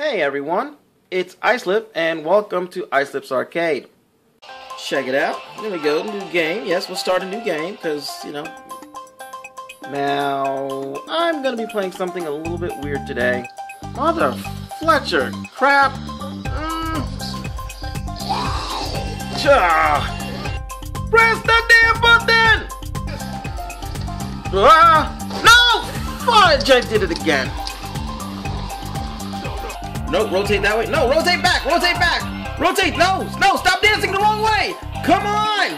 Hey everyone, it's Islip and welcome to Islip's Arcade. Check it out. There we go, new game. Yes, we'll start a new game because, now I'm going to be playing something a little bit weird today. Mother Fletcher, crap. Press the damn button! No! Fudge, I did it again. No, rotate that way. No, rotate back. Rotate back. Rotate. No, no, stop dancing the wrong way. Come on.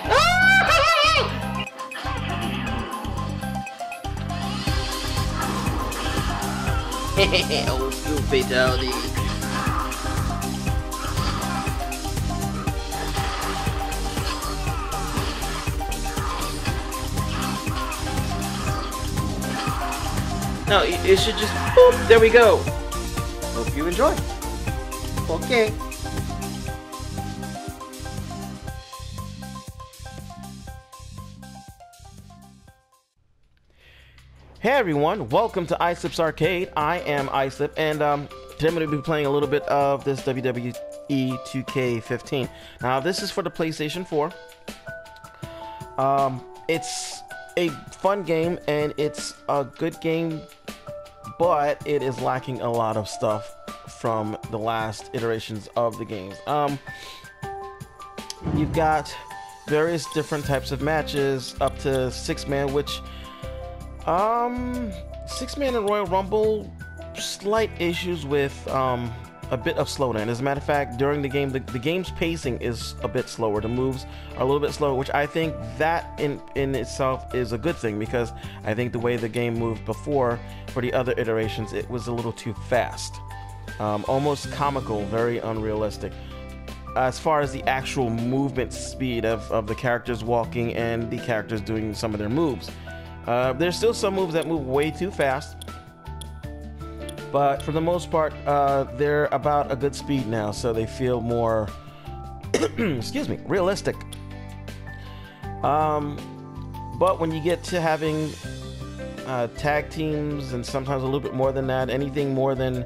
Old school fatality. No, it should just, boop, there we go. Hope you enjoy. Okay. Hey everyone, welcome to Islip's Arcade. I am Islip, and today I'm going to be playing a little bit of this WWE 2k15. Now this is for the PlayStation 4. It's a fun game and it's a good game, but it is lacking a lot of stuff from the last iterations of the games. You've got various different types of matches up to 6-man, which 6-man in Royal Rumble, slight issues with a bit of slowdown. As a matter of fact, during the game, the game's pacing is a bit slower. The moves are a little bit slower, which I think that in itself is a good thing, because I think the way the game moved before for the other iterations, it was a little too fast. Almost comical, very unrealistic. As far as the actual movement speed of the characters walking and the characters doing some of their moves. There's still some moves that move way too fast, but for the most part, they're about a good speed now, so they feel more, excuse me, realistic. But when you get to having tag teams, and sometimes a little bit more than that, anything more than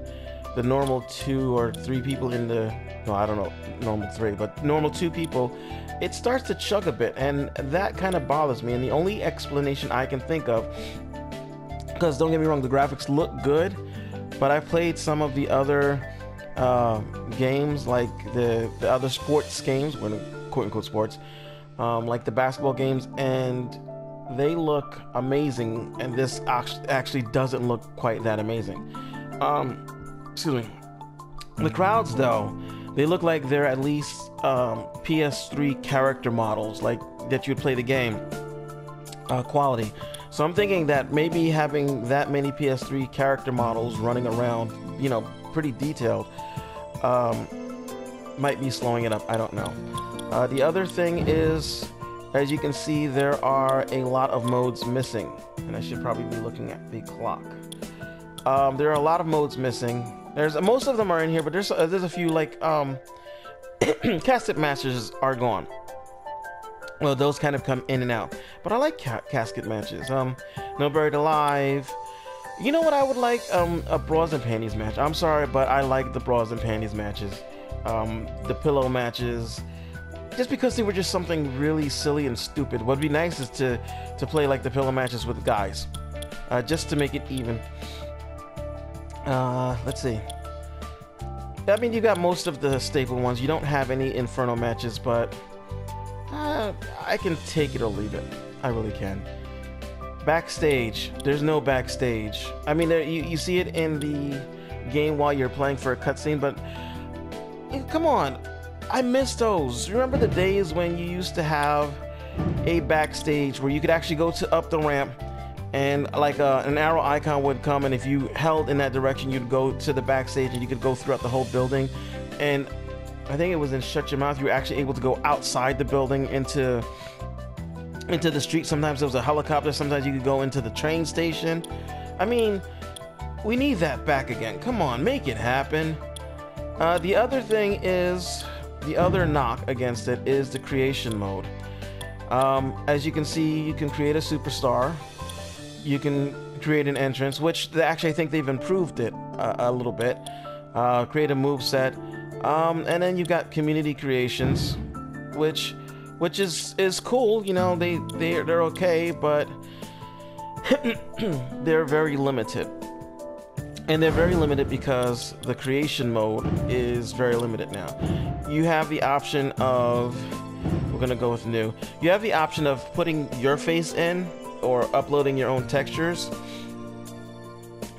the normal 2 or 3 people in the, no, I don't know, normal 3, but normal 2 people, it starts to chug a bit, and that kind of bothers me. And the only explanation I can think of, because don't get me wrong, the graphics look good, but I played some of the other games, like the other sports games, when quote-unquote sports, like the basketball games, and they look amazing, and this actually doesn't look quite that amazing. Excuse me. The crowds, though, they look like they're at least PS3 character models, like that you'd play the game quality. So I'm thinking that maybe having that many PS3 character models running around, pretty detailed, might be slowing it up. I don't know. The other thing is, as you can see, there are a lot of modes missing, and I should probably be looking at the clock. There are a lot of modes missing. Most of them are in here, but there's a few, like casket matches are gone. Well, those kind of come in and out, but I like casket matches. No Buried Alive. You know what I would like? A bras and panties match. I'm sorry, but I like the bras and panties matches. The pillow matches, just because they were just something really silly and stupid. What'd be nice is to play like the pillow matches with guys, just to make it even. Let's see. I mean, you got most of the staple ones. You don't have any Inferno matches, but I can take it or leave it. I really can. Backstage. There's no backstage. I mean, you see it in the game while you're playing for a cutscene, but come on. I miss those. Remember the days when you used to have a backstage where you could actually go up the ramp, and like an arrow icon would come, and if you held in that direction, you'd go to the backstage, and you could go throughout the whole building. And I think it was in Shut Your Mouth, you were actually able to go outside the building into the street. Sometimes there was a helicopter, sometimes you could go into the train station. I mean, we need that back again. Come on, make it happen. The other thing is, the other knock against it is the creation mode. As you can see, you can create a superstar. You can create an entrance, which actually I think they've improved it a little bit. create a move set, and then you've got community creations, which is cool. You know, they're okay, but they're very limited. And they're very limited because the creation mode is very limited now. You have the option of, we're gonna go with new. You have the option of putting your face in or uploading your own textures.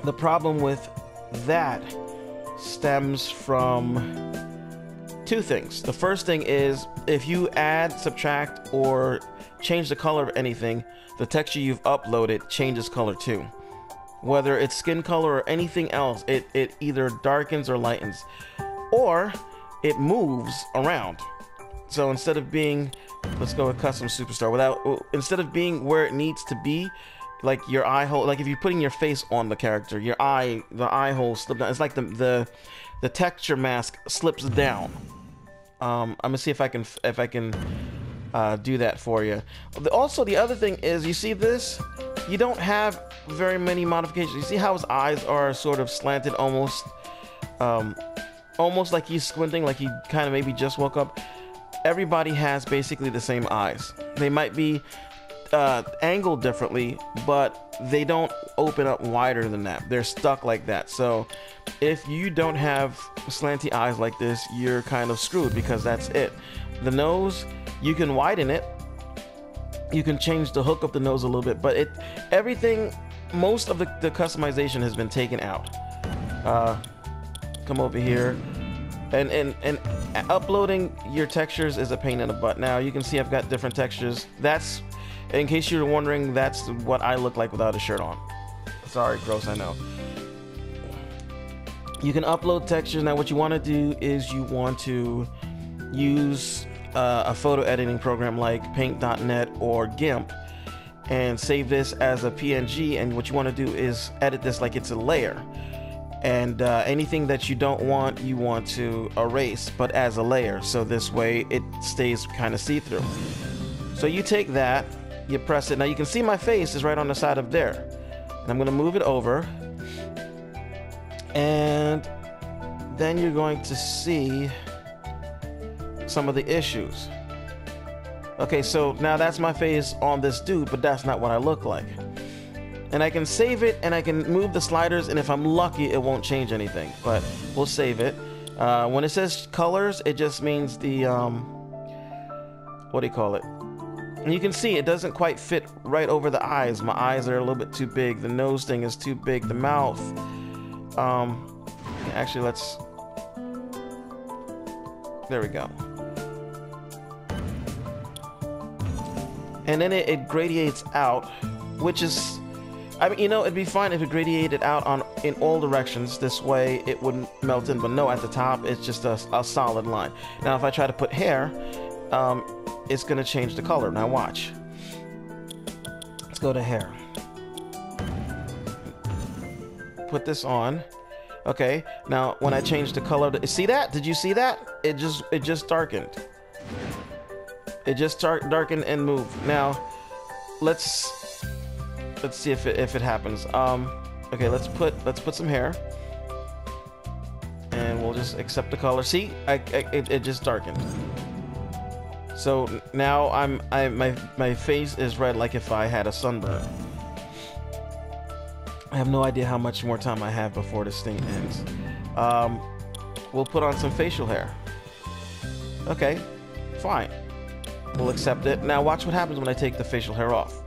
The problem with that stems from two things. The first thing is if you add, subtract, or change the color of anything, the texture you've uploaded changes color too. Whether it's skin color or anything else, it either darkens or lightens, or it moves around. So instead of being, let's go with custom superstar, instead of being where it needs to be, like your eye hole, like if you're putting your face on the character, the eye hole slips down. It's like the texture mask slips down. I'm gonna see if I can do that for you. Also, the other thing is, you see this? You don't have very many modifications. You see how his eyes are sort of slanted, almost like he's squinting, like he kind of maybe just woke up. Everybody has basically the same eyes. They might be angled differently, but they don't open up wider than that. They're stuck like that. So if you don't have slanty eyes like this, you're kind of screwed, because that's it. The nose, you can widen it. You can change the hook of the nose a little bit, but everything, most of the customization has been taken out. Come over here, and uploading your textures is a pain in the butt. Now you can see I've got different textures. That's, in case you're wondering, that's what I look like without a shirt on. Sorry, gross, I know. You can upload textures. Now what you want to do is you want to use a photo editing program like paint.net or GIMP and save this as a PNG, and what you want to do is edit this like it's a layer, and anything that you don't want, you want to erase, but as a layer, so this way it stays kind of see-through. So you take that, you press it. Now you can see my face is right on the side of there, and I'm going to move it over, and then you're going to see some of the issues. Okay, so now that's my face on this dude, but that's not what I look like. And I can save it, and I can move the sliders, and if I'm lucky, it won't change anything, but we'll save it. When it says colors, it just means the what do you call it? And you can see it doesn't quite fit right over the eyes. My eyes are a little bit too big. The nose thing is too big. The mouth, actually, let's, there we go. And then it gradiates out, which is, I mean, you know, it'd be fine if it gradiated out in all directions. This way it wouldn't melt in, but no, at the top it's just a solid line. Now if I try to put hair, it's gonna change the color. Now watch. Let's go to hair. Put this on. Okay, now when I change the color, see that? Did you see that? It just darkened. It just darkened and moved. Now, let's see if it happens. Okay, let's put some hair, and we'll just accept the color. See, it just darkened. So now my face is red like if I had a sunburn. I have no idea how much more time I have before this thing ends. We'll put on some facial hair. Okay, fine. We'll accept it. Now watch what happens when I take the facial hair off.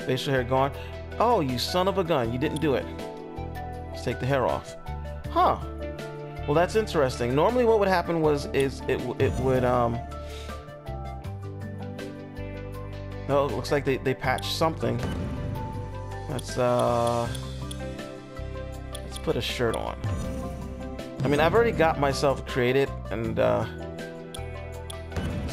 Facial hair gone. Oh, you son of a gun, you didn't do it. Let's take the hair off. Huh. Well, that's interesting. Normally what would happen is it would no, it looks like they patched something. Let's put a shirt on. I mean, I've already got myself created, and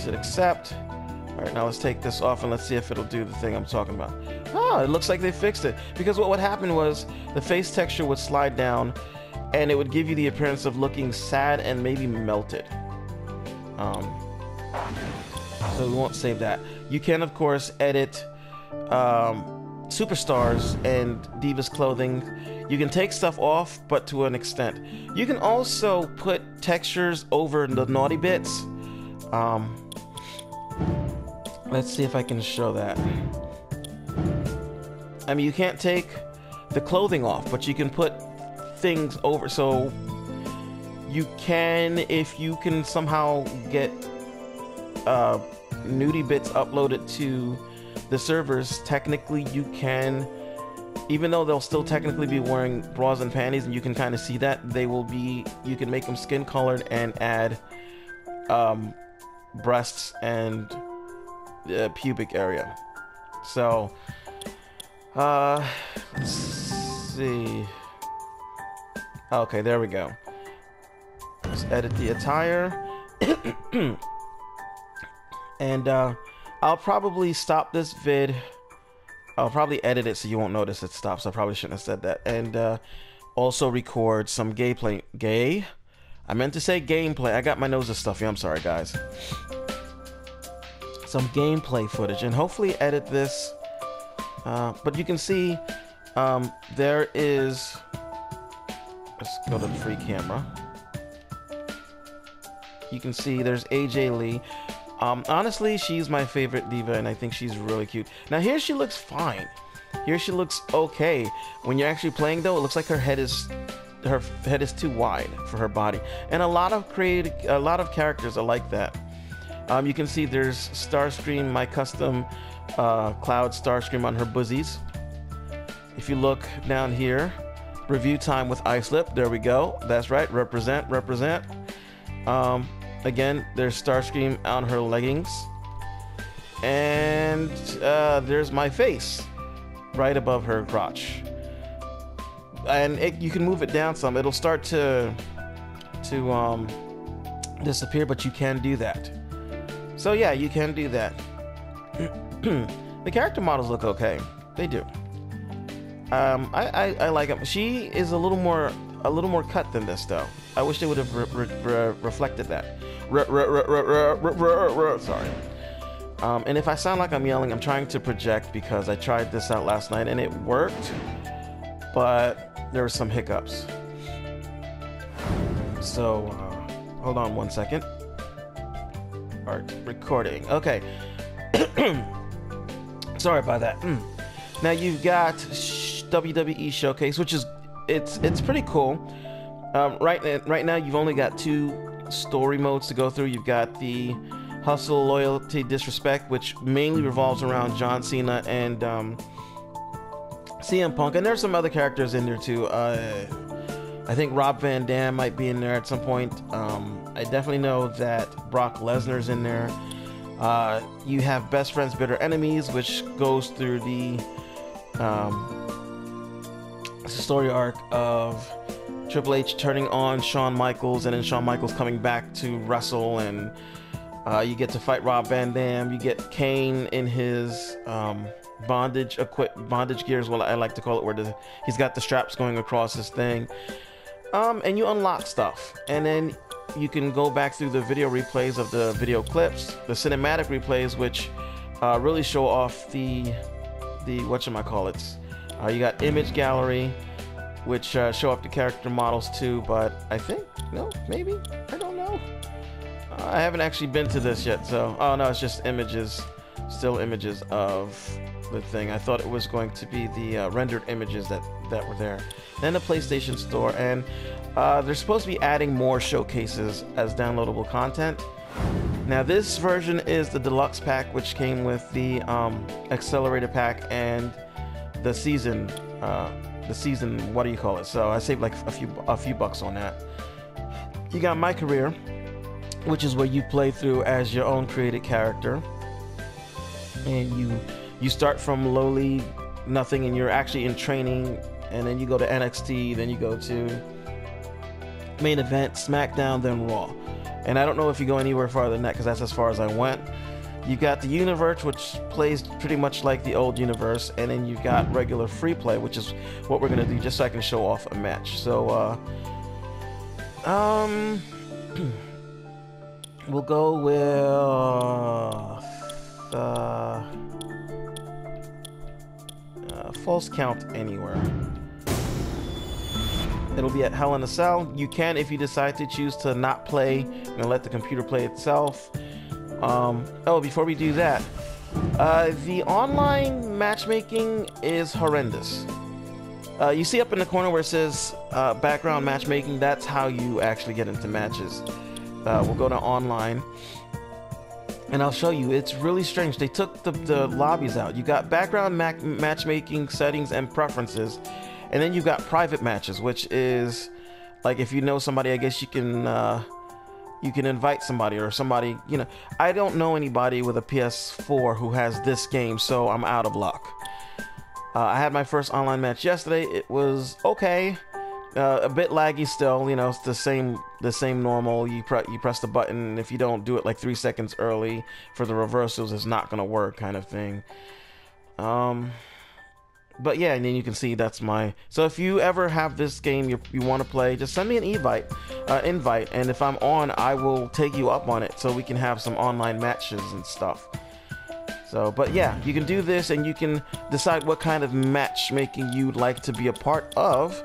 hit accept. All right, now let's take this off and let's see if it'll do the thing I'm talking about. Oh, it looks like they fixed it, because what would happen was the face texture would slide down, and it would give you the appearance of looking sad and maybe melted. So we won't save that. You can, of course, edit superstars and Divas clothing. You can take stuff off, but to an extent. You can also put textures over the naughty bits. Let's see if I can show that. I mean, you can't take the clothing off, but you can put things over. So you can, if you can somehow get nudie bits uploaded to the servers, technically you can, even though they'll still technically be wearing bras and panties, and you can kind of see that, they will be, you can make them skin colored and add breasts and pubic area. So let's see. Okay, there we go. Let's edit the attire. And I'll probably stop this vid. I'll probably edit it so you won't notice it stops. I probably shouldn't have said that. And also record some gameplay. I meant to say gameplay. I got my nose stuffy. I'm sorry, guys. Some gameplay footage, and hopefully edit this. But you can see there is. Let's go to the free camera. You can see there's AJ Lee. Honestly, she's my favorite diva, and I think she's really cute. Now here she looks fine. Here she looks okay. When you're actually playing, though, it looks like her head is too wide for her body. And a lot of characters are like that. You can see there's Starscream, my custom Cloud Starscream on her buzzies. If you look down here, review time with Islip. There we go. That's right. Represent. Again, there's Starscream on her leggings. And there's my face right above her crotch. And you can move it down some. It'll start to disappear, but you can do that. So yeah, you can do that. The character models look okay. They do. I like them. She is a little more cut than this, though. I wish they would have reflected that. Sorry. And if I sound like I'm yelling, I'm trying to project because I tried this out last night and it worked, but there were some hiccups. So hold on one second. Start recording. Okay. Sorry about that. Now you've got WWE Showcase, which is it's pretty cool. Right now you've only got 2 story modes to go through. You've got the Hustle, Loyalty, Disrespect, which mainly revolves around John Cena and CM Punk, and there's some other characters in there too. I think Rob Van Dam might be in there at some point. I definitely know that Brock Lesnar's in there. You have Best Friends, Bitter Enemies, which goes through the story arc of Triple H turning on Shawn Michaels, and then Shawn Michaels coming back to wrestle, and you get to fight Rob Van Dam. You get Kane in his bondage gear is what I like to call it, where he's got the straps going across his thing. And you unlock stuff, and then you can go back through the video replays of the video clips, the cinematic replays, which really show off the whatchamacallits. You got image gallery, which show up the character models too, but I think, no, maybe, I don't know. I haven't actually been to this yet, so, oh no, it's just images, still images of the thing. I thought it was going to be the rendered images that were there. Then the PlayStation Store, and they're supposed to be adding more showcases as downloadable content. Now this version is the deluxe pack, which came with the accelerated pack and the season, what do you call it? So I saved like a few bucks on that. You got My Career, which is where you play through as your own created character, and you start from lowly nothing, and you're actually in training, and then you go to NXT, then you go to main event, SmackDown, then Raw. And I don't know if you go anywhere farther than that, because that's as far as I went. You got the universe, which plays pretty much like the old universe, and then you've got regular free play, which is what we're gonna do just so I can show off a match. So we'll go with False Count Anywhere. It'll be at Hell in a Cell. You can, if you decide to choose to not play and let the computer play itself. Oh, before we do that, the online matchmaking is horrendous. You see up in the corner where it says background matchmaking, that's how you actually get into matches. We'll go to online and I'll show you. It's really strange. They took the lobbies out. You got background matchmaking settings and preferences, and then you got private matches, which is like if you know somebody, I guess you can invite somebody or somebody, you know. I don't know anybody with a PS4 who has this game, so I'm out of luck. I had my first online match yesterday. It was okay, a bit laggy still. You know, it's the same normal. You press the button, and if you don't do it like 3 seconds early for the reversals, it's not gonna work, kind of thing. But yeah, and then you can see that's my. So if you ever have this game you want to play, just send me an invite, and if I'm on, I will take you up on it so we can have some online matches and stuff. So, but yeah, you can do this, and you can decide what kind of matchmaking you'd like to be a part of.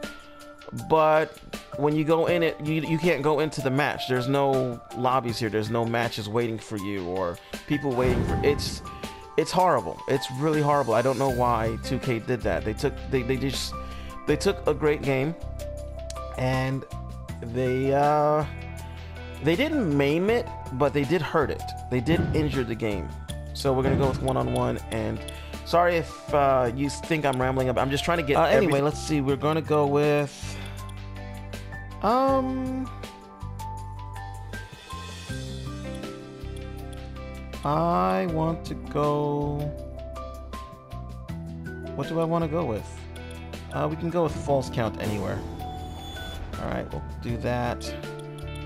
But when you go in it, you can't go into the match. There's no lobbies here. There's no matches waiting for you or people waiting for. It's horrible. It's really horrible. I don't know why 2K did that. They took a great game and they didn't maim it, but they did hurt it. They did injure the game. So we're gonna go with one-on-one, and sorry if you think I'm rambling about. I'm just trying to get. Anyway, let's see. We're gonna go with I want to go. What do I want to go with? We can go with false count anywhere. All right, we'll do that.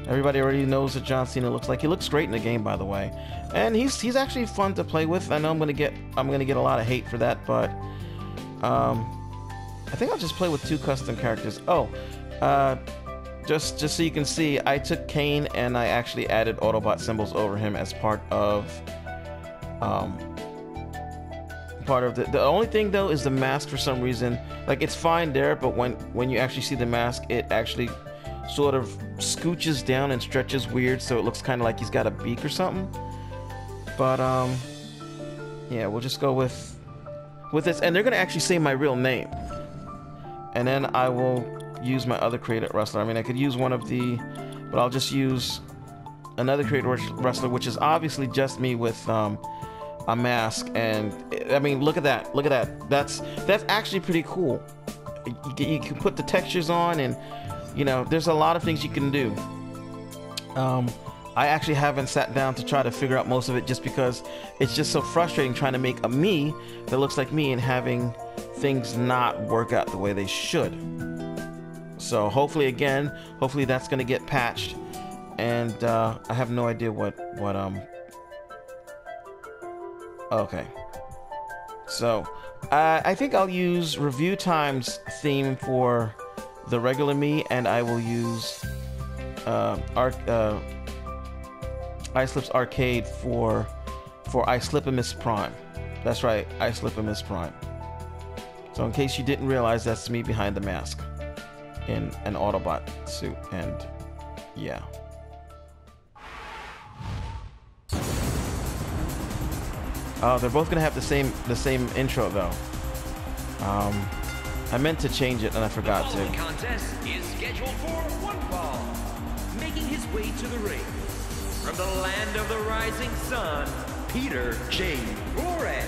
Everybody already knows what John Cena looks like. He looks great in the game, by the way, and he's actually fun to play with. I know I'm gonna get a lot of hate for that, but I think I'll just play with 2 custom characters. Oh, just so you can see, I took Kane and I actually added Autobot symbols over him as part of the only thing though is the mask. For some reason, like, it's fine there, but when you actually see the mask, it actually sort of scooches down and stretches weird, so it looks kind of like he's got a beak or something. But yeah, we'll just go with this, and they're gonna actually say my real name, and then I will use my other created wrestler. I mean, I could use one of the, but I'll just use another created wrestler, which is obviously just me with a mask. And I mean, look at that, that's actually pretty cool. You can put the textures on, and you know, there's a lot of things you can do. I actually haven't sat down to try to figure out most of it, just because it's just so frustrating trying to make a me that looks like me and having things not work out the way they should. So hopefully that's gonna get patched, and I have no idea what okay. So I think I'll use Review Time's theme for the regular me, and I will use Islip's Arcade for Islipcocoliso Prime. That's right, Islipcocoliso Prime. So in case you didn't realize, that's me behind the mask in an Autobot suit, and yeah. Oh, they're both gonna have the same intro though. I meant to change it and I forgot to. The contest is scheduled for one fall. Making his way to the ring from the land of the rising sun, Peter J. Flores.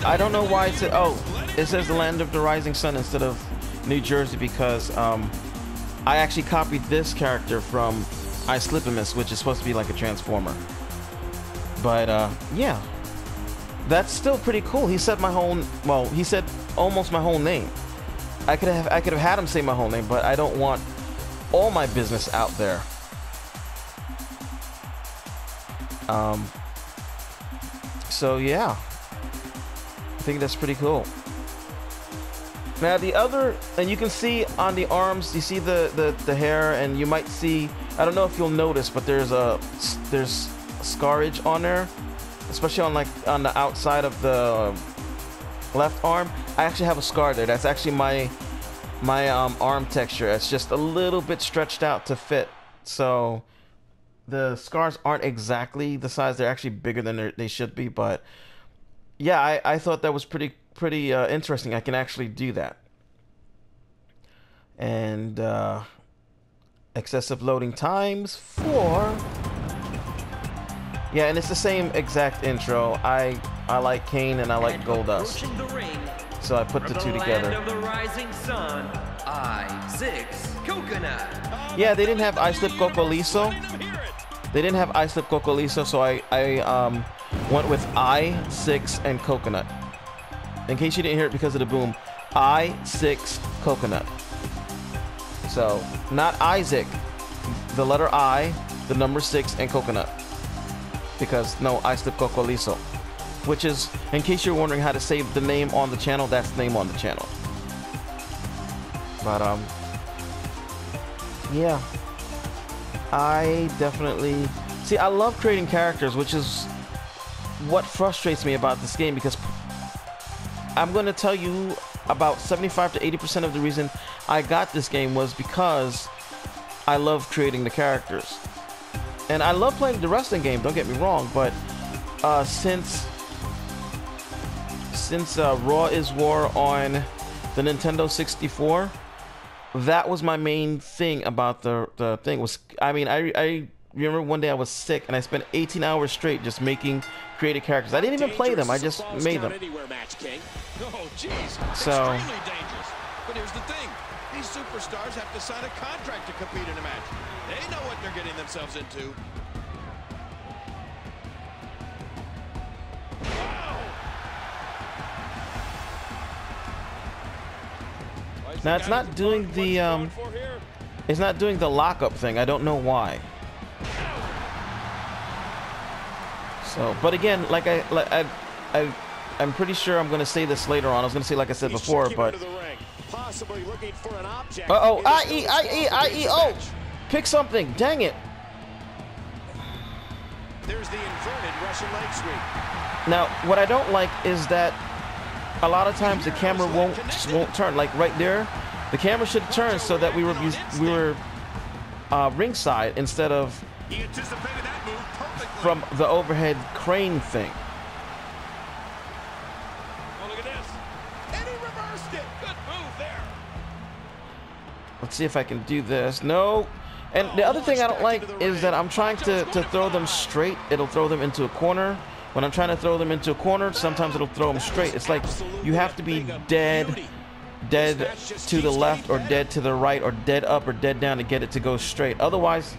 I don't know why it said. Oh, it says the land of the rising sun instead of New Jersey, because I actually copied this character from Islipcocoliso, which is supposed to be like a transformer. But yeah, that's still pretty cool. He said my whole, well, he said almost my whole name. I could have had him say my whole name, but I don't want all my business out there. So yeah, I think that's pretty cool. Now the other, and you can see on the arms, you see the hair, and you might see, I don't know if you'll notice, but there's scarage on there, especially on the outside of the left arm. I actually have a scar there. That's actually my my arm texture. It's just a little bit stretched out to fit. So the scars aren't exactly the size. They're actually bigger than they should be. But yeah, I thought that was pretty interesting. I can actually do that. And excessive loading times 4. Yeah, and it's the same exact intro. I like Kane and I like Goldust, so I put the two together. Land of the rising sun, I6 Coconut. Yeah, they didn't have Islipcocoliso. They didn't have Islipcocoliso, so I went with I6 and Coconut. In case you didn't hear it because of the boom, I6 Coconut. So not Isaac, the letter I, the number 6, and Coconut. Because no, Islipcocoliso, which is, in case you're wondering how to say the name on the channel, that's the name on the channel. But yeah, I definitely see. I love creating characters, which is what frustrates me about this game, because I'm going to tell you about 75 to 80% of the reason I got this game was because I love creating the characters. And I love playing the wrestling game, don't get me wrong, but since Raw is War on the Nintendo 64, that was my main thing about the thing. Was, I mean, I remember one day I was sick and I spent 18 hours straight just making creative characters. I didn't even play them, I just made them. So but here's the thing, these superstars have to sign a contract to compete in a match. They know what they're getting themselves into. Wow. Now it's not doing the it's not doing the lockup thing. I don't know why. So, but again, I'm pretty sure I'm going to say this later on. I was going to say, like I said before, but uh-oh, I-E, pick something, dang it. There's the inverted Russian leg sweep. Now, what I don't like is that a lot of times the camera won't turn. Like right there, the camera should turn so that we were ringside instead of from the overhead crane thing. Oh, look at this. And he reversed it. Good move there. Let's see if I can do this. No. And the other thing I don't like is that I'm trying to throw them straight. It'll throw them into a corner. When I'm trying to throw them into a corner, sometimes it'll throw them straight. It's like you have to be dead to the left or dead to the right or dead up or dead down to get it to go straight. Otherwise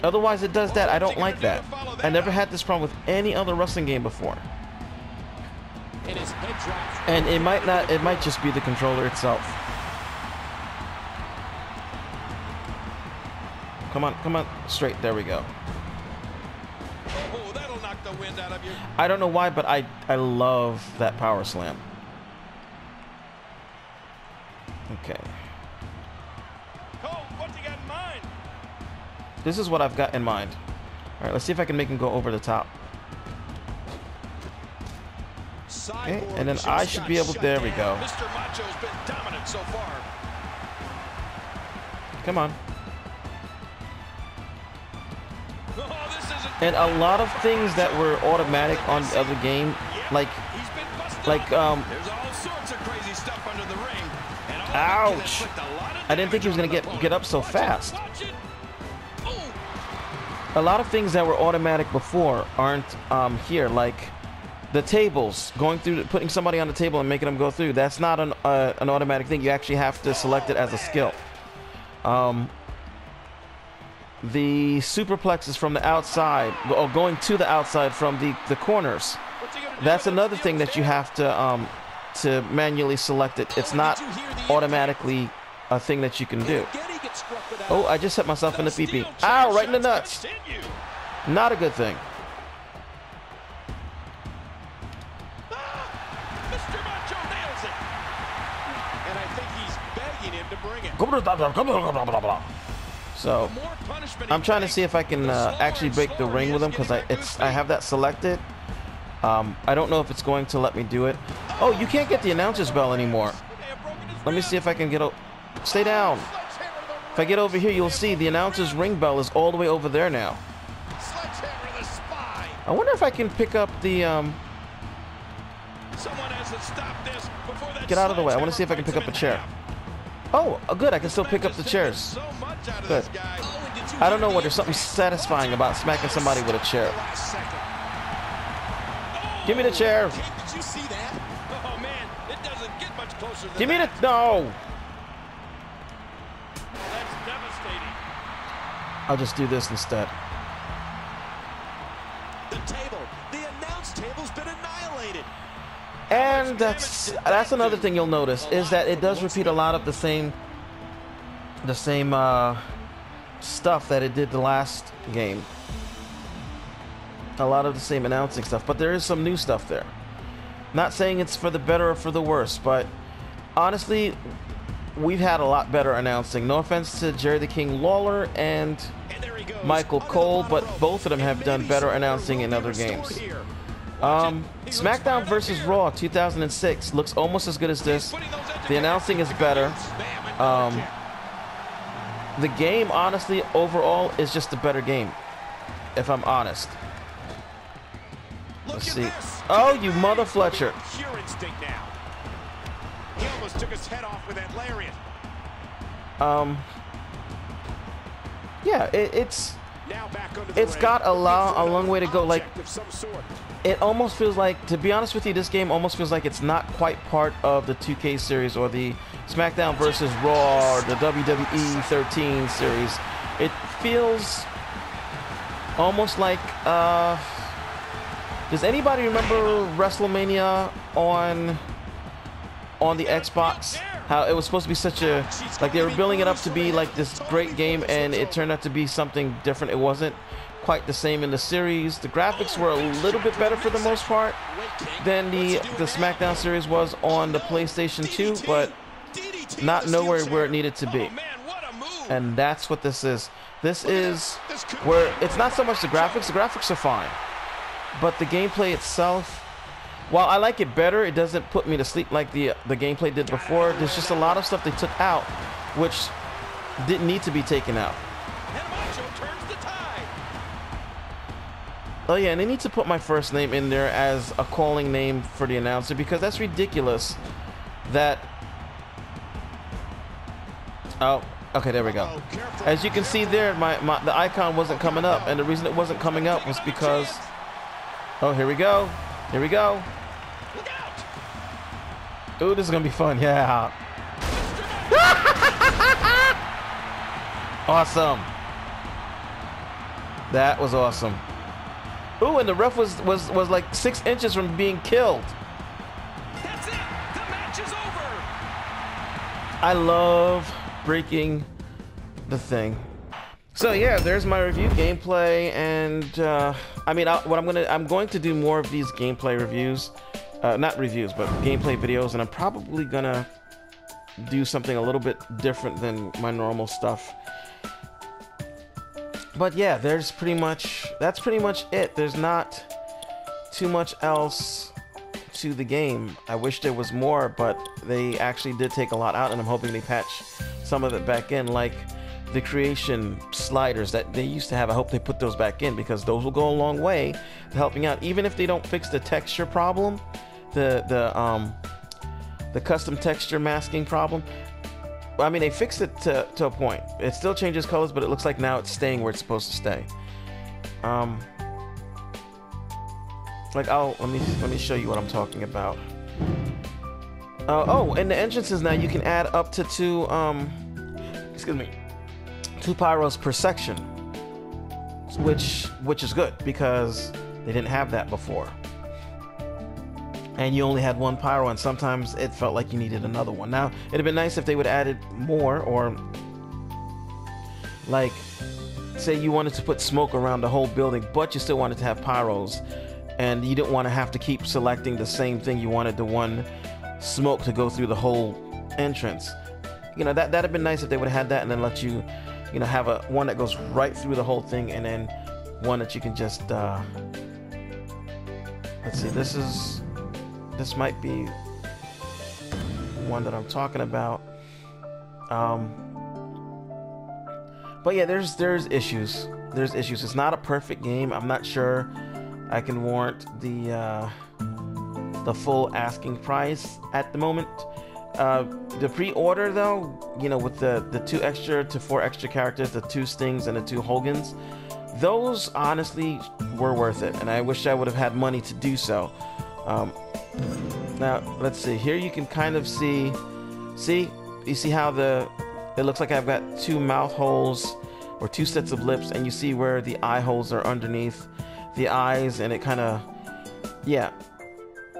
it does that. I don't like that. I never had this problem with any other wrestling game before. And it might just be the controller itself. Come on, straight. There we go. Oh, that'll knock the wind out of you. I don't know why, but I love that power slam. Okay. Oh, what you got in mind? This is what I've got in mind. All right, let's see if I can make him go over the top. Okay, and then I should be able. There we go. Mr. Macho's been dominant so far. Come on. Oh, this isn't And a lot of things that were automatic on the other game, like there's all sorts of crazy stuff under the ring. And ouch! I didn't think he was gonna get up so fast. A lot of things that were automatic before aren't here, like the tables, going through, putting somebody on the table and making them go through. That's not an automatic thing. You actually have to select it as a skill. The superplexes from the outside, or going to the outside from the corners. That's another thing that you have to manually select it. It's not automatically a thing that you can do. Oh, I just hit myself in the pee-pee. Ow, right in the nuts. Not a good thing. Mr. Macho nails it. And I think he's begging him to bring it. So I'm trying to see if I can actually break the ring with him, because I have that selected. I don't know if it's going to let me do it. Oh, you can't get the announcer's bell anymore. Let me see if I can get... Stay down. If I get over here, you'll see the announcer's ring bell is all the way over there now. I wonder if I can pick up the... Get out of the way. I want to see if I can pick up a chair. Oh, good. I can still pick up the chairs. Good. I don't know what. There's something satisfying about smacking somebody with a chair. Give me the chair. Did you see that? Oh man, it doesn't get much closer than Give me that. the... No. That's devastating. I'll just do this instead. The table, the announce table's been annihilated. And that's another thing you'll notice is that it does repeat a lot of the same stuff that it did the last game. A lot of the same announcing stuff, but there is some new stuff there. Not saying it's for the better or for the worse, but honestly, we've had a lot better announcing. No offense to Jerry the King Lawler and Michael Cole, but both of them have done better announcing in other games. SmackDown vs. Raw 2006 looks almost as good as this. The announcing is better. The game, honestly, overall, is just a better game, if I'm honest. Let's see. Oh, you mother Fletcher. Pure instinct now. He almost took his head off with that lariat. Yeah, it's got a long way to go. Like, it almost feels like, to be honest with you, this game almost feels like it's not quite part of the 2K series or the SmackDown vs. Raw or the WWE 13 series. It feels almost like, does anybody remember WrestleMania on the Xbox? How it was supposed to be such a, like, they were building it up to be like this great game, and it turned out to be something different. It wasn't quite the same in the series. The graphics were a little bit better for the most part than the SmackDown series was on the PlayStation 2, but not nowhere where it needed to be. And that's what this is. This is where it's not so much the graphics. The graphics are fine, but the gameplay itself, while I like it better, it doesn't put me to sleep like the gameplay did before. There's just a lot of stuff they took out which didn't need to be taken out. Oh yeah, and they need to put my first name in there as a calling name for the announcer, because that's ridiculous that... Oh, okay, there we go. As you can see there, the icon wasn't coming up, and the reason it wasn't coming up was because... Oh, here we go. Here we go. Ooh, this is gonna be fun, yeah. Awesome. That was awesome. Ooh, and the ref was like 6 inches from being killed. That's it. The match is over. I love breaking the thing. So yeah, there's my review gameplay, and I mean, I'm going to do more of these gameplay reviews, not reviews, but gameplay videos, and I'm probably gonna do something a little bit different than my normal stuff. But yeah, that's pretty much it. There's not too much else to the game. I wish there was more, but they actually did take a lot out, and I'm hoping they patch some of it back in, like the creation sliders that they used to have. I hope they put those back in, because those will go a long way to helping out. Even if they don't fix the texture problem, the custom texture masking problem, I mean, they fixed it to a point. It still changes colors, but it looks like now it's staying where it's supposed to stay. Like, let me show you what I'm talking about. Oh, and the entrances now, you can add up to two pyros per section, which is good, because they didn't have that before. And you only had one pyro, and sometimes it felt like you needed another one. Now, it'd have been nice if they would have added more, or like, say you wanted to put smoke around the whole building, but you still wanted to have pyros, and you didn't want to have to keep selecting the same thing. You wanted the one smoke to go through the whole entrance. You know, that'd have been nice if they would have had that, and then let you, you know, have one that goes right through the whole thing, and then one that you can just let's see, this might be one that I'm talking about. But yeah, there's issues. There's issues. It's not a perfect game. I'm not sure I can warrant the full asking price at the moment. The pre-order though, you know, with the 2 extra to 4 extra characters, the 2 Stings and the 2 Hogans, those honestly were worth it, and I wish I would have had money to do so. Now let's see here. You can kind of see you see how it looks like I've got 2 mouth holes or 2 sets of lips, and you see where the eye holes are underneath the eyes, and it kind of, yeah,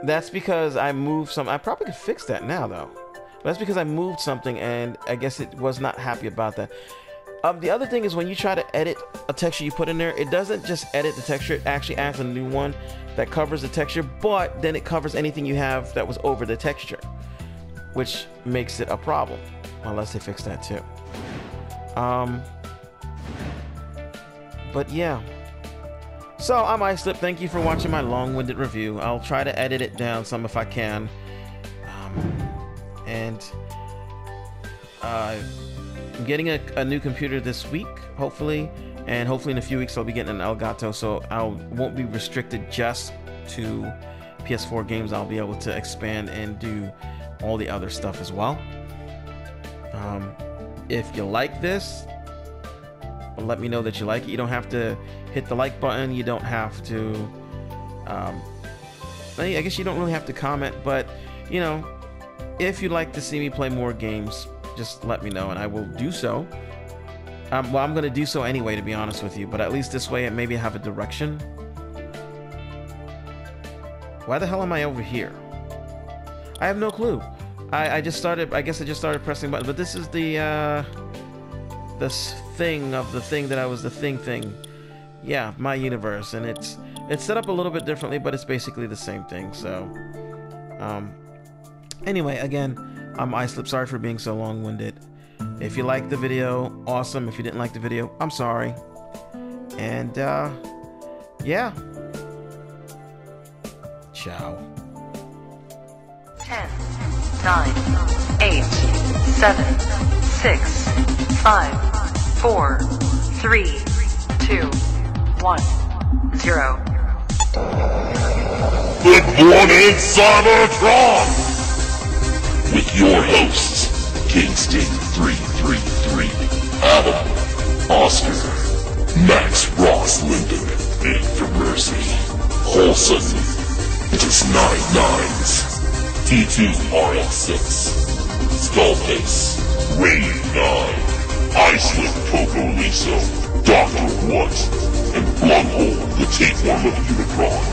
that's because I moved some. I probably could fix that now though, but that's because I moved something, and I guess it was not happy about that. The other thing is, when you try to edit a texture you put in there, it doesn't just edit the texture, it actually adds a new one that covers the texture, but then it covers anything you have that was over the texture, which makes it a problem, unless they fix that too. But yeah. So I'm Islip. Thank you for watching my long-winded review. I'll try to edit it down some if I can. I'm getting a new computer this week, hopefully, and hopefully in a few weeks I'll be getting an Elgato, so I won't be restricted just to PS4 games. I'll be able to expand and do all the other stuff as well. If you like this, let me know that you like it. You don't have to hit the like button. You don't have to I guess you don't really have to comment, but you know, if you'd like to see me play more games, just let me know and I will do so. Well, I'm gonna do so anyway, to be honest with you, but at least this way I maybe have a direction. Why the hell am I over here? I have no clue. I just started, I guess I just started pressing buttons, but this is the this thing of the thing that I was the thing. Yeah, my universe, and it's set up a little bit differently, but it's basically the same thing. So anyway, again, I'm Islip. Sorry for being so long-winded. If you liked the video, awesome. If you didn't like the video, I'm sorry. And yeah, ciao. 10, 9, 8, 7, 6, 5, 4, 3, 2, 1, 0. Good morning, Cybertron! With your hosts, Kingston 333, Adam, Oscar, Max Ross Linden, and Mercy, Holson, just 9 9s, T2 RX6, Skullface, Rain 9, Islipcocoliso, Dr. What, and Blunghole, the tapeworm of Unicron.